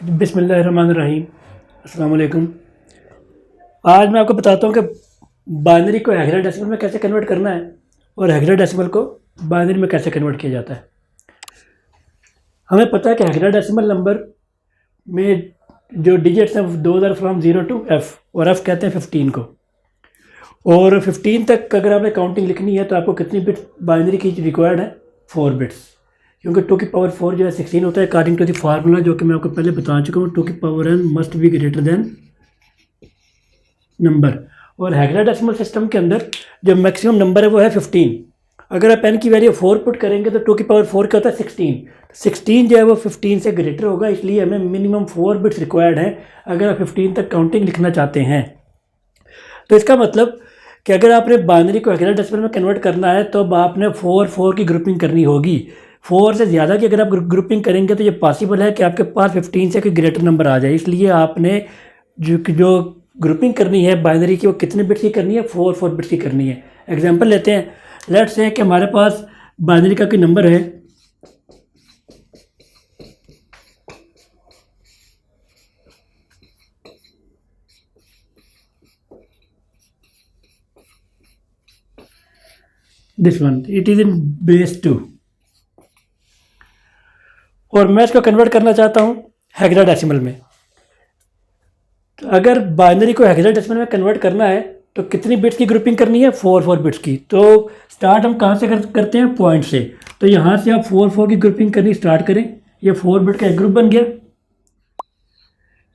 बिस्मिल्लाहिर्रहमानिर्रहीम। अस्सलाम वालेकुम। आज मैं आपको बताता हूँ कि बाइनरी को हेक्साडेसिमल में कैसे कन्वर्ट करना है और हेक्साडेसिमल को बाइनरी में कैसे कन्वर्ट किया जाता है। हमें पता है कि हेक्साडेसिमल नंबर में जो डिजिट्स हैं those are from 0 to F, और F कहते हैं 15 को। और 15 तक अगर आपने काउंटिंग लिखनी है तो आपको कितनी बिट्स बाइनरी की रिक्वायर्ड है? 4 बिट्स, क्योंकि 2 की पावर 4 जो है 16 होता है अकॉर्डिंग टू द फार्मूला जो कि मैं आपको पहले बता चुका हूँ। 2 की power n must be greater than number. और हेक्साडेसिमल सिस्टम के अंदर जो मैक्सिमम नंबर है वो है 15। अगर आप n की वैल्यू 4 पुट करेंगे तो 2 की पावर 4 क्या होता है? 16। 16 जो है वो 15 से ग्रेटर होगा, इसलिए हमें मिनिमम 4 बिट्स रिक्वायर्ड है अगर आप 15 तक काउंटिंग लिखना चाहते हैं। तो इसका मतलब कि अगर आपने बाइनरी को हेक्साडेसिमल में कन्वर्ट करना है तो अब आपने 4 की ग्रुपिंग करनी होगी। 4 से ज़्यादा की अगर आप ग्रुपिंग करेंगे तो ये पॉसिबल है कि आपके पास 15 से कोई ग्रेटर नंबर आ जाए, इसलिए आपने जो ग्रुपिंग करनी है बाइनरी की वो कितने बिट्स की करनी है? 4 बिट्स की करनी है। एग्जांपल लेते हैं, लेट्स से कि हमारे पास बाइनरी का कोई नंबर है this one, it is in base 2 और मैं इसको कन्वर्ट करना चाहता हूँ हेक्साडेसिमल में। तो अगर बाइनरी को हेक्साडेसिमल में कन्वर्ट करना है तो कितनी बिट्स की ग्रुपिंग करनी है? 4 बिट्स की। तो स्टार्ट हम कहाँ से करते हैं? पॉइंट से। तो यहाँ से आप 4 की ग्रुपिंग करनी स्टार्ट करें। ये 4 बिट का एक ग्रुप बन गया,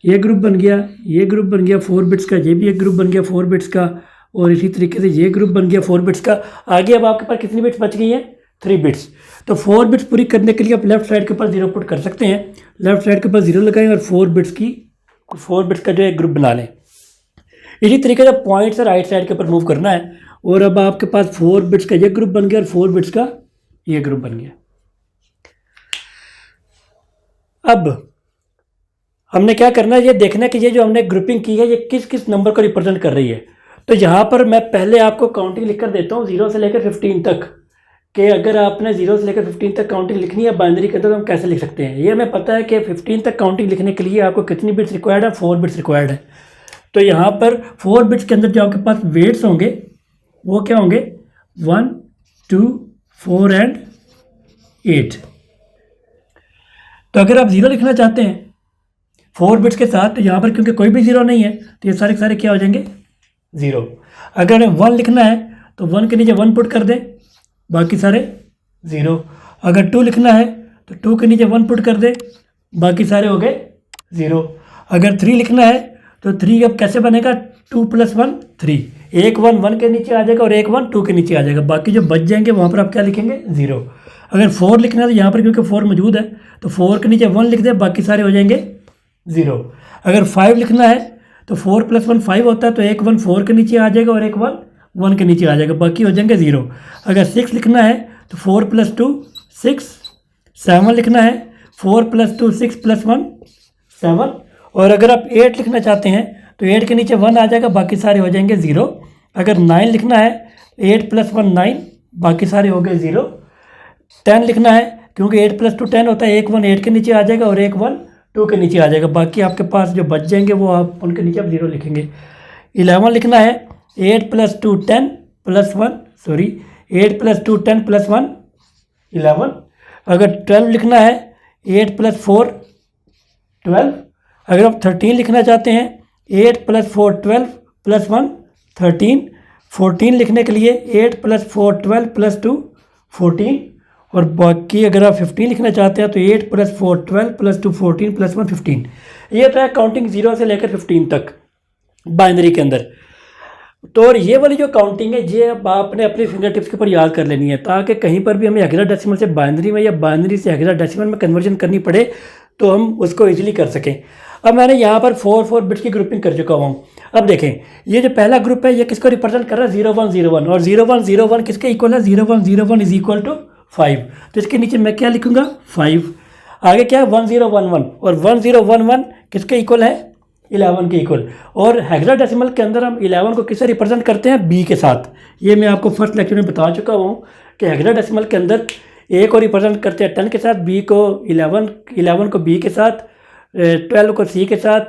ये ग्रुप बन गया, ये ग्रुप बन गया 4 बिट्स का, ये भी एक ग्रुप बन गया 4 बिट्स का, और इसी तरीके से ये ग्रुप बन गया 4 बिट्स का। आगे अब आपके पास कितनी बिट्स बच गई हैं? 3 बिट्स। तो 4 बिट्स पूरी करने के लिए आप लेफ्ट साइड के ऊपर 0 पुट कर सकते हैं। लेफ्ट साइड के ऊपर 0 लगाएं और 4 बिट्स का जो है ग्रुप बना लें। इसी तरीके से पॉइंट से राइट साइड के ऊपर मूव करना है और अब आपके पास 4 बिट्स का ये ग्रुप बन गया और 4 बिट्स का ये ग्रुप बन गया। अब हमने क्या करना है, ये देखना है कि ये जो हमने ग्रुपिंग की है ये किस किस नंबर को रिप्रेजेंट कर रही है। तो यहाँ पर मैं पहले आपको काउंटिंग लिख कर देता हूँ 0 से लेकर 15 तक, कि अगर आपने 0 से लेकर 15 तक काउंटिंग लिखनी है बाइनरी के अंदर तो हम कैसे लिख सकते हैं। ये हमें पता है कि 15 तक काउंटिंग लिखने के लिए आपको कितनी बिट्स रिक्वायर्ड है? 4 बिट्स रिक्वायर्ड है। तो यहाँ पर 4 बिट्स के अंदर जो आपके पास वेट्स होंगे वो क्या होंगे? 1, 2, 4 एंड 8। तो अगर आप 0 लिखना चाहते हैं 4 बिट्स के साथ तो यहाँ पर क्योंकि कोई भी 0 नहीं है तो ये सारे के सारे क्या हो जाएंगे? 0। अगर 1 लिखना है तो 1 के नीचे 1 पुट कर दें, बाकी सारे 0। अगर 2 लिखना है तो 2 के नीचे 1 पुट कर दें, बाकी सारे हो गए 0। अगर 3 लिखना है तो 3 अब कैसे बनेगा? 2 + 1 3। एक 1 1 के नीचे आ जाएगा और एक 1 2 के नीचे आ जाएगा, बाकी जो बच जाएंगे वहाँ पर आप क्या लिखेंगे? 0। अगर 4 लिखना है तो यहाँ पर क्योंकि 4 मौजूद है तो 4 के नीचे 1 लिख दें, बाकी सारे हो जाएंगे 0। अगर 5 लिखना है तो 4 + 1 5 होता है, तो एक 1 4 के नीचे आ जाएगा और एक 1 1 के नीचे आ जाएगा, बाकी हो जाएंगे 0। अगर 6 लिखना है तो 4 + 2 6। 7 लिखना है 4 + 2 6 + 1 7। और अगर आप 8 लिखना चाहते हैं तो 8 के नीचे 1 आ जाएगा, बाकी सारे हो जाएंगे 0। अगर 9 लिखना है 8 + 1 9, बाकी सारे हो गए 0। 10 लिखना है क्योंकि 8 + 2 10 होता है, एक 1 8 के नीचे आ जाएगा और एक 1 2 के नीचे आ जाएगा, बाकी आपके पास जो बच जाएंगे वो आप उनके नीचे आप 0 लिखेंगे। 11 लिखना है 8 + 2 10 + 1 सॉरी 8 + 2 10 + 1 11। अगर 12 लिखना है 8 + 4 12। अगर आप 13 लिखना चाहते हैं 8 + 4 12 + 1 13। 14 लिखने के लिए 8 + 4 12 + 2 14। और बाकी अगर आप 15 लिखना चाहते हैं तो 8 + 4 12 + 2 14 + 1 15। ये तो है काउंटिंग 0 से लेकर 15 तक बाइनरी के अंदर। तो और ये वाली जो काउंटिंग है ये अब आपने अपने फिंगर टिप्स के ऊपर याद कर लेनी है, ताकि कहीं पर भी हमें हेक्साडेसिमल से बाइनरी में या बाइनरी से हेक्साडेसिमल में कन्वर्जन करनी पड़े तो हम उसको इजीली कर सकें। अब मैंने यहाँ पर 4 बिट्स की ग्रुपिंग कर चुका हूँ। अब देखें ये जो पहला ग्रुप है ये किसको रिप्रेजेंट कर रहा है? 0 1 0 1। और 0 1 0 1 किसके इक्वल है? 0 1 0 1 = 5। तो इसके नीचे मैं क्या लिखूंगा? 5। आगे क्या है? 1 0 1 1। और 1 0 1 1 किसके इक्वल है? 11 के इक्वल। और हेक्साडेसिमल के अंदर हम 11 को किससे रिप्रेजेंट करते हैं? बी के साथ। ये मैं आपको फर्स्ट लेक्चर में बता चुका हूँ कि हेक्साडेसिमल के अंदर ए को रिप्रेजेंट करते हैं 10 के साथ, बी को 11 को बी के साथ, 12 को सी के साथ,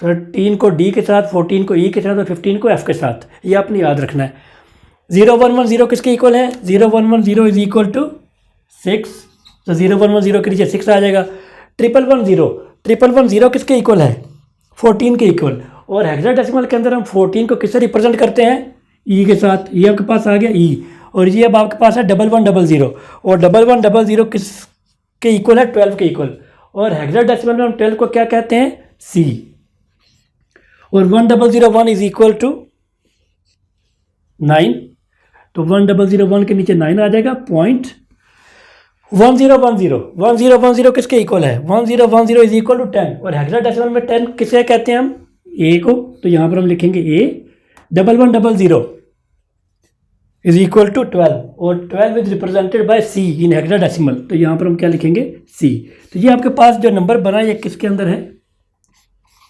13 को डी के साथ, 14 को ई के साथ और 15 को एफ के साथ। ये आपने याद रखना है। 0110 किसके इक्वल है? 0110 इज इक्वल टू 6, तो 0110 के नीचे 6 आ जाएगा। 1110 किसके इक्वल है? 14 के इक्वल। और हेक्साडेसिमल के अंदर हम 14 को किससे रिप्रेजेंट करते हैं? ई के साथ। ये आपके पास आ गया ई, और ये अब आपके पास है 1100, और 1100 किस के इक्वल है? 12 के इक्वल। और हेक्साडेसिमल में हम 12 को क्या कहते हैं? सी। और 1001 इज इक्वल टू 9, तो 1001 के नीचे 9 आ जाएगा। पॉइंट 1010 किसके इक्वल है? 1010 इज इक्वल टू 10। और हेक्साडेसिमल में 10 किसे कहते हैं हम? ए को। तो यहाँ पर हम लिखेंगे ए। 1100 इज इक्वल टू 12, और 12 is represented by C in hexadecimal. तो यहाँ पर हम क्या लिखेंगे? सी। तो ये आपके पास जो नंबर बना है ये किसके अंदर है?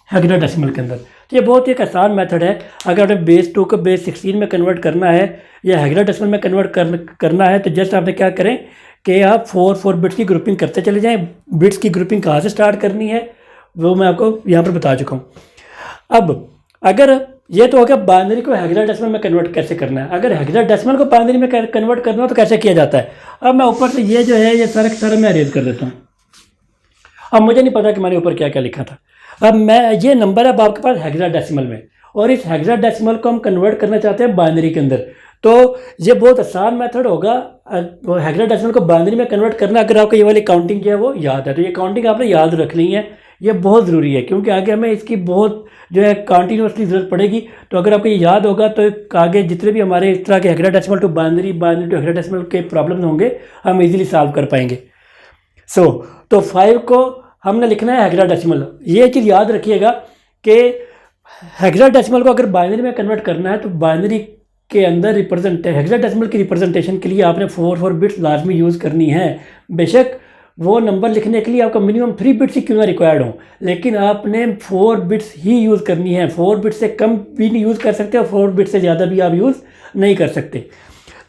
हेक्साडेसिमल के अंदर। तो ये बहुत ही एक आसान मेथड है। अगर आपने बेस 2 को बेस 16 में कन्वर्ट करना है या हेक्साडेसिमल में कन्वर्ट करना है, तो जस्ट आपने क्या करें कि आप 4 बिट्स की ग्रुपिंग करते चले जाएं। बिट्स की ग्रुपिंग कहाँ से स्टार्ट करनी है वो मैं आपको यहाँ पर बता चुका हूँ। अब अगर ये तो हो गया बाइनरी को हेक्साडेसिमल में कन्वर्ट कैसे करना है। अगर हेक्साडेसिमल को बाइनरी में कन्वर्ट करना हो तो कैसे किया जाता है? अब मैं ऊपर से ये जो है ये सारा मैं अरेंज कर देता हूँ। अब मुझे नहीं पता कि मैंने ऊपर क्या क्या लिखा था। अब मैं ये नंबर है अब आपके पास हेक्साडेसिमल में, और इस हेक्साडेसिमल को हम कन्वर्ट करना चाहते हैं बाइनरी के अंदर। तो ये बहुत आसान मेथड होगा हेक्साडेसिमल को बाइनरी में कन्वर्ट करना, अगर आपको ये वाली काउंटिंग जो है वो याद है। तो ये काउंटिंग आपने याद रखनी है, ये बहुत ज़रूरी है, क्योंकि आगे हमें इसकी बहुत जो है कंटिन्यूसली ज़रूरत पड़ेगी। तो अगर आपको ये याद होगा तो आगे जितने भी हमारे इस तरह के hexadecimal to binary to hexadecimal के प्रॉब्लम होंगे हम इजीली सॉल्व कर पाएंगे। तो 5 को हमने लिखना है हेक्साडेसिमल। ये चीज़ याद रखिएगा कि हेक्साडेसिमल को अगर बाइनरी में कन्वर्ट करना है तो बाइनरी के अंदर हेक्साडेसिमल की रिप्रेजेंटेशन के लिए आपने 4 बिट्स लाजमी यूज़ करनी है। बेशक वो नंबर लिखने के लिए आपका मिनिमम 3 बिट्स ही क्यों ना रिक्वायर्ड हो, लेकिन आपने 4 बिट्स ही यूज़ करनी है। 4 बिट्स से कम भी नहीं यूज़ कर सकते और 4 बिट्स से ज़्यादा भी आप यूज़ नहीं कर सकते।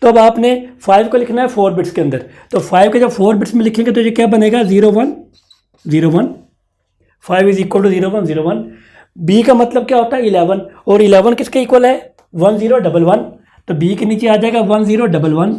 तो अब आपने 5 को लिखना है 4 बिट्स के अंदर। तो 5 के जब 4 बिट्स में लिखेंगे तो ये क्या बनेगा? 0101। 5 इज इक्वल टू 0101। बी का मतलब क्या होता है? 11, और 11 किसके इक्वल है? 1011। तो बी के नीचे आ जाएगा 1011।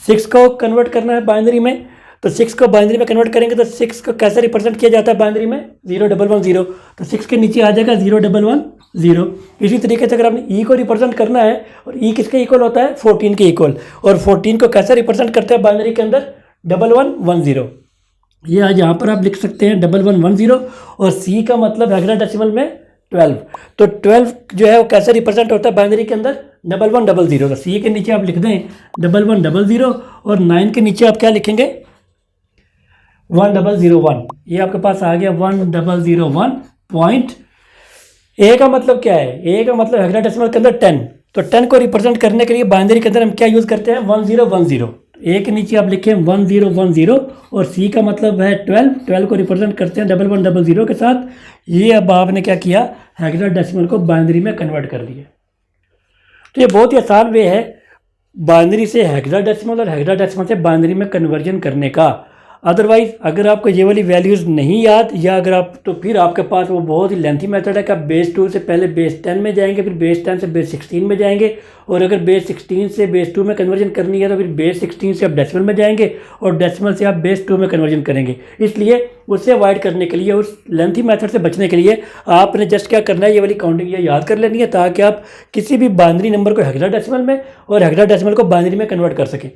6 को कन्वर्ट करना है बाइनरी में, तो 6 को बाइनरी में कन्वर्ट करेंगे तो 6 को कैसे रिप्रेजेंट किया जाता है बाइनरी में? 0110। तो 6 के नीचे आ जाएगा 0110। इसी तरीके से अगर आपने ई को रिप्रेजेंट करना है, और ई किसके इक्वल होता है? 14 के इक्वल, और 14 को कैसे रिप्रेजेंट करते हैं बाइनरी के अंदर? 1110। ये आज यहाँ पर आप लिख सकते हैं 1110, और सी का मतलब हेक्साडेसिमल में 12। तो 12 जो है वो कैसे रिप्रेजेंट होता है बाइनरी के अंदर? 1100। तो सी के नीचे आप लिख दें 1100, और 9 के नीचे आप क्या लिखेंगे? 1001। ये आपके पास आ गया 1001 पॉइंट। ए का मतलब क्या है? ए का मतलब हेक्साडेसिमल के अंदर 10। तो 10 को रिप्रेजेंट करने के लिए बाइनरी के अंदर हम क्या यूज़ करते हैं? 1010। ए के नीचे आप लिखें 1010, और सी का मतलब है 12 को रिप्रेजेंट करते हैं 1100 के साथ। ये अब आपने क्या किया? हेक्साडेसिमल को बाइनरी में कन्वर्ट कर दिया। तो ये बहुत ही आसान वे है बाइनरी से हेक्साडेसिमल और हेक्साडेसिमल से बाइनरी में कन्वर्जन करने का। अदरवाइज़ अगर आपको ये वाली वैल्यूज़ नहीं याद, या अगर आप तो फिर आपके पास वो बहुत ही लेंथी मेथड है कि आप बेस 2 से पहले बेस 10 में जाएंगे, फिर बेस 10 से बेस 16 में जाएंगे, और अगर बेस 16 से बेस 2 में कन्वर्जन करनी है तो फिर बेस 16 से आप डेसिमल में जाएंगे, और डेसिमल से आप बेस 2 में कन्वर्जन करेंगे। इसलिए उससे अवॉइड करने के लिए, उस लेंथी मेथड से बचने के लिए आपने जस्ट क्या करना है? ये वाली काउंटिंग ये याद कर लेनी है, ताकि आप किसी भी बाइनरी नंबर को हेक्साडेसिमल में और हेक्साडेसिमल को बाइनरी में कन्वर्ट कर सकें।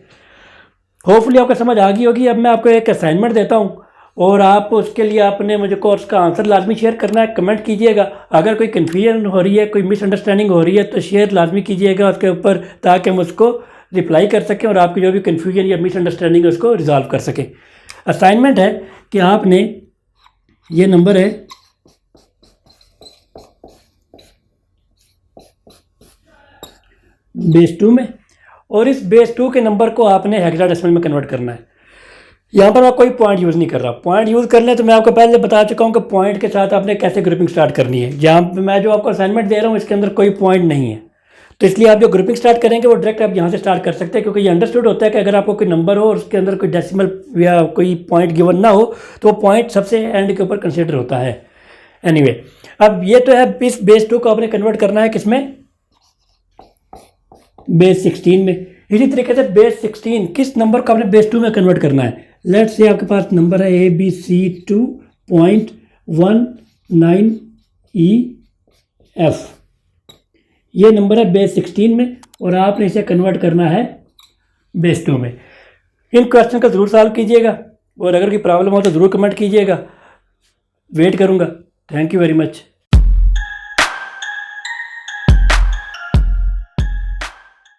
होपफुली आपको समझ आ गई होगी। अब मैं आपको एक असाइनमेंट देता हूँ, और आप उसके लिए आपने मुझे कोर्स का आंसर लाजमी शेयर करना है। कमेंट कीजिएगा अगर कोई कन्फ्यूजन हो रही है, कोई मिसअंडरस्टैंडिंग हो रही है तो शेयर लाजमी कीजिएगा उसके ऊपर, ताकि हम उसको रिप्लाई कर सकें और आपकी जो भी कन्फ्यूजन या मिसअंडरस्टैंडिंग है उसको रिजॉल्व कर सकें। असाइनमेंट है कि आपने ये नंबर है बेस 2 में, और इस बेस 2 के नंबर को आपने हेक्साडेसिमल में कन्वर्ट करना है। यहाँ पर मैं कोई पॉइंट यूज़ नहीं कर रहा। पॉइंट यूज़ करने तो मैं आपको पहले बता चुका हूँ कि पॉइंट के साथ आपने कैसे ग्रुपिंग स्टार्ट करनी है। जहाँ पर मैं जो आपको असाइनमेंट दे रहा हूँ इसके अंदर कोई पॉइंट नहीं है, तो इसलिए आप जो ग्रुपिंग स्टार्ट करेंगे वो डायरेक्ट आप यहाँ से स्टार्ट कर सकते हैं, क्योंकि ये अंडरस्टूड होता है कि अगर आपको कोई नंबर हो और उसके अंदर कोई डेसिमल या कोई पॉइंट गिवन ना हो तो वो पॉइंट सबसे एंड के ऊपर कंसिडर होता है। एनीवे अब ये तो है, इस बेस 2 को आपने कन्वर्ट करना है किसमें, बेस 16 में। इसी तरीके से बेस 16 किस नंबर को आपने बेस 2 में कन्वर्ट करना है। लेट्स से आपके पास नंबर है ABC2.19EF, ये नंबर है बेस 16 में और आपने इसे कन्वर्ट करना है बेस 2 में। इन क्वेश्चन का ज़रूर सॉल्व कीजिएगा और अगर कोई प्रॉब्लम हो तो ज़रूर कमेंट कीजिएगा, वेट करूँगा। Thank you very much.